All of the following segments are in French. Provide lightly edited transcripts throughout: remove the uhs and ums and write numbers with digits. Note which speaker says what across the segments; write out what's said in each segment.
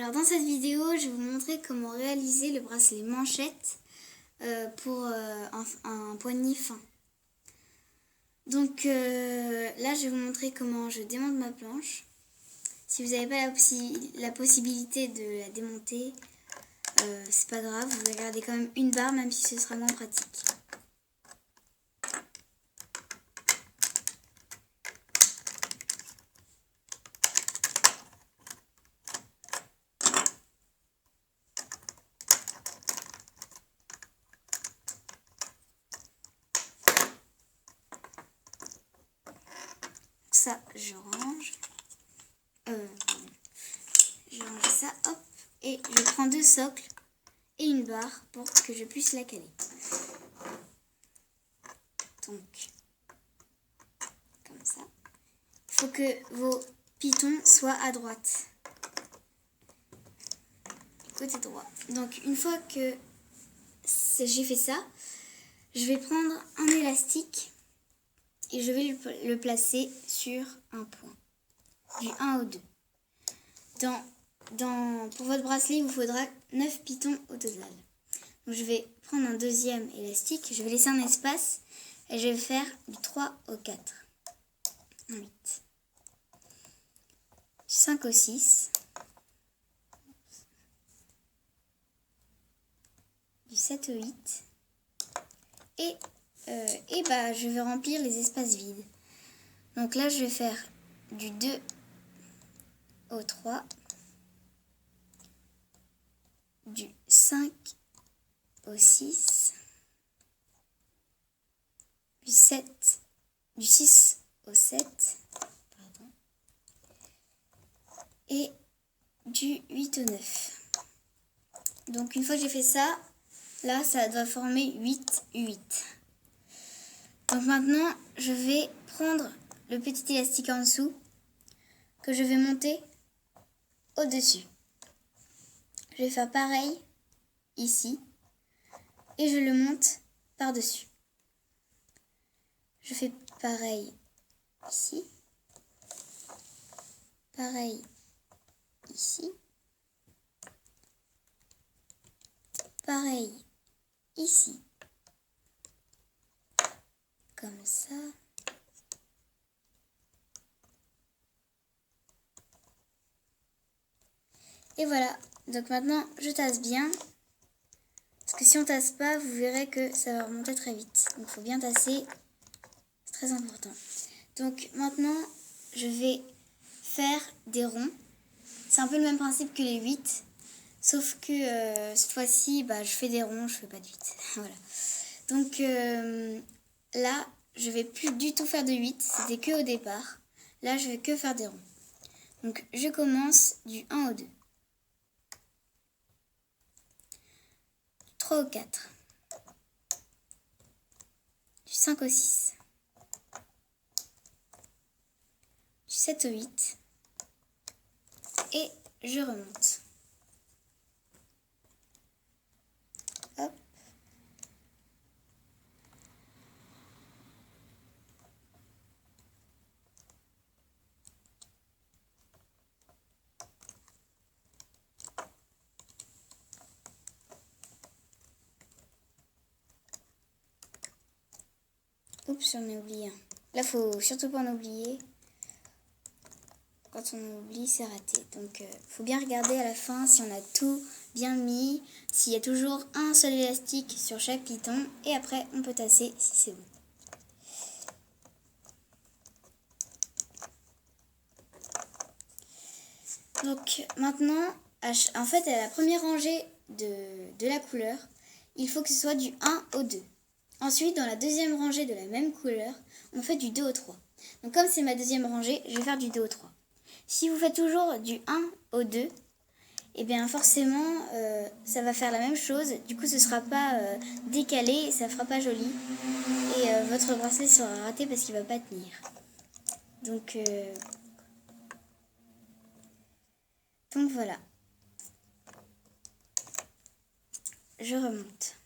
Speaker 1: Alors dans cette vidéo, je vais vous montrer comment réaliser le bracelet manchette pour un poignet fin. Donc là, je vais vous montrer comment je démonte ma planche. Si vous n'avez pas la possibilité de la démonter, c'est pas grave, vous allez garder quand même une barre, même si ce sera moins pratique. Ça, je range. Je range ça, hop, et je prends deux socles et une barre pour que je puisse la caler. Donc, comme ça. Il faut que vos pitons soient à droite. Côté droit. Donc, une fois que j'ai fait ça, je vais prendre un élastique et je vais le placer sur un point, du 1 au 2. Pour votre bracelet, il vous faudra 9 pitons au total. Donc, je vais prendre un deuxième élastique, je vais laisser un espace et je vais faire du 3 au 4. 1, 8. Du 5 au 6. Du 7 au 8. Et je vais remplir les espaces vides. Donc là, je vais faire du 2 au 3. Du 5 au 6. Du 6 au 7. Pardon. Et du 8 au 9. Donc une fois que j'ai fait ça, là, ça doit former 8, 8. Donc maintenant, je vais prendre le petit élastique en dessous que je vais monter au-dessus. Je vais faire pareil ici et je le monte par-dessus. Je fais pareil ici, pareil ici, pareil ici, comme ça. Et voilà, donc maintenant je tasse bien, parce que si on tasse pas, vous verrez que ça va remonter très vite. Donc il faut bien tasser, c'est très important. Donc maintenant je vais faire des ronds. C'est un peu le même principe que les 8, sauf que cette fois-ci, je fais des ronds, je fais pas de 8. Voilà. Donc là, je vais plus du tout faire de 8, c'était que au départ. Là, je vais que faire des ronds. Donc je commence du 1 au 2. 3 au 4. Du 5 au 6. Du 7 au 8. Et je remonte. Hop. Oups, j'en ai oublié un. Là, faut surtout pas en oublier. Quand on oublie, c'est raté. Donc, faut bien regarder à la fin si on a tout bien mis, s'il y a toujours un seul élastique sur chaque piton. Et après, on peut tasser si c'est bon. Donc, maintenant, en fait, à la première rangée de la couleur, il faut que ce soit du 1 au 2. Ensuite, dans la deuxième rangée de la même couleur, on fait du 2 au 3. Donc, comme c'est ma deuxième rangée, je vais faire du 2 au 3. Si vous faites toujours du 1 au 2, eh bien forcément, ça va faire la même chose. Du coup, ce ne sera pas décalé et ça ne fera pas joli. Et votre bracelet sera raté parce qu'il ne va pas tenir. Donc voilà. Je remonte.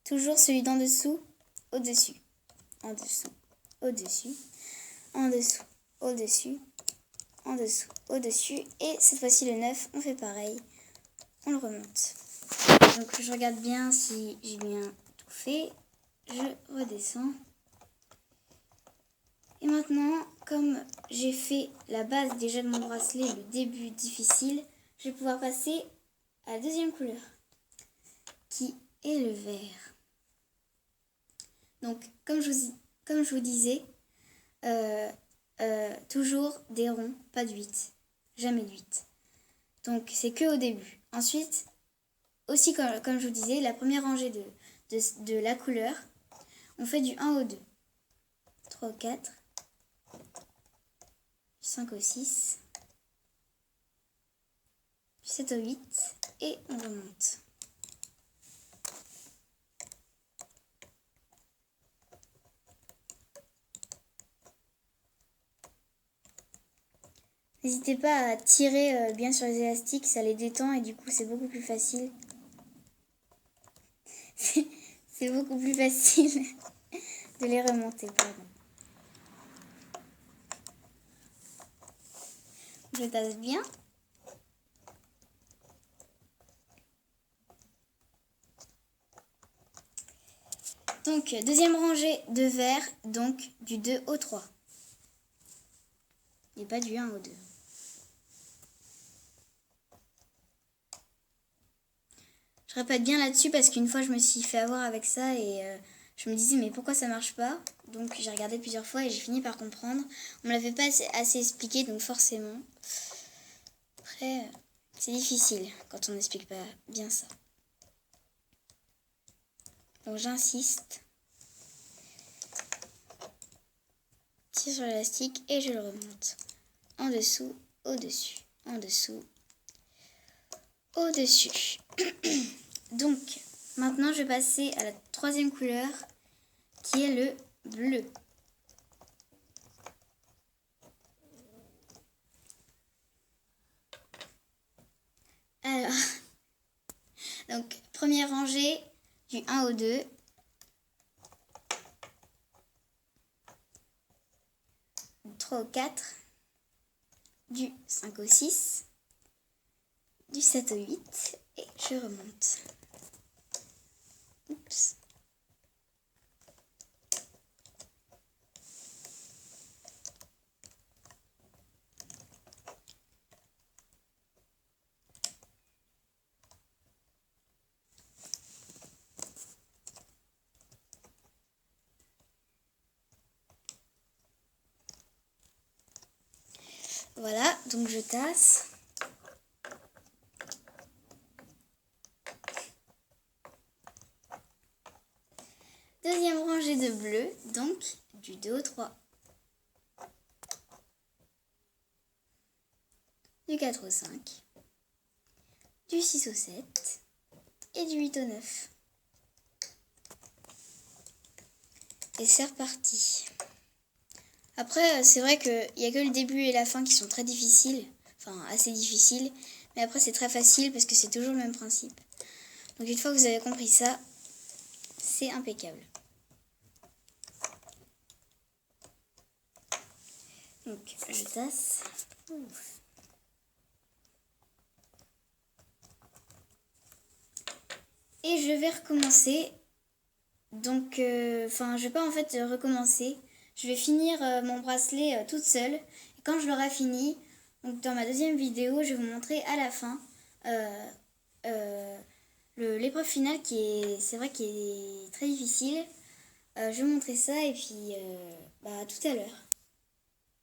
Speaker 1: Toujours celui d'en dessous, au-dessus. en dessous, au-dessus, en dessous, au-dessus, en dessous, au-dessus. Et cette fois-ci le 9, on fait pareil, on le remonte. Donc je regarde bien si j'ai bien tout fait, je redescends. Et maintenant, comme j'ai fait la base déjà de mon bracelet, le début difficile, je vais pouvoir passer à la deuxième couleur, qui est le vert. Donc, comme je vous disais, toujours des ronds, pas de 8, jamais de 8. Donc, c'est que au début. Ensuite, aussi comme je vous disais, la première rangée de la couleur, on fait du 1 au 2, 3 au 4, 5 au 6, 7 au 8 et on remonte. N'hésitez pas à tirer bien sur les élastiques, ça les détend et du coup c'est beaucoup plus facile. C'est beaucoup plus facile de les remonter, pardon. Je tasse bien. Donc, deuxième rangée de vert, donc du 2 au 3. Et pas du 1 au 2. Je répète bien là-dessus parce qu'une fois je me suis fait avoir avec ça et je me disais mais pourquoi ça marche pas? Donc j'ai regardé plusieurs fois et j'ai fini par comprendre. On me l'avait pas assez expliqué donc forcément. Après c'est difficile quand on n'explique pas bien ça. Donc j'insiste. Tire sur l'élastique et je le remonte. En dessous, au-dessus, en dessous, au-dessus. Donc, maintenant je vais passer à la troisième couleur qui est le bleu. Alors, donc première rangée du 1 au 2. Du 3 au 4. Du 5 au 6. Du 7 au 8. Et je remonte. Oups. Voilà, donc je tasse. Deuxième rangée de bleu, donc du 2 au 3. Du 4 au 5. Du 6 au 7. Et du 8 au 9. Et c'est reparti. Après, c'est vrai qu'il n'y a que le début et la fin qui sont très difficiles. Enfin, assez difficiles. Mais après, c'est très facile parce que c'est toujours le même principe. Donc, une fois que vous avez compris ça, c'est impeccable. Donc, je tasse. Ouf. Et je vais recommencer. Donc, je vais pas en fait recommencer. Je vais finir mon bracelet toute seule. Et quand je l'aurai fini, donc dans ma deuxième vidéo, je vais vous montrer à la fin l'épreuve finale c'est vrai qui est très difficile. Je vais vous montrer ça et puis à tout à l'heure.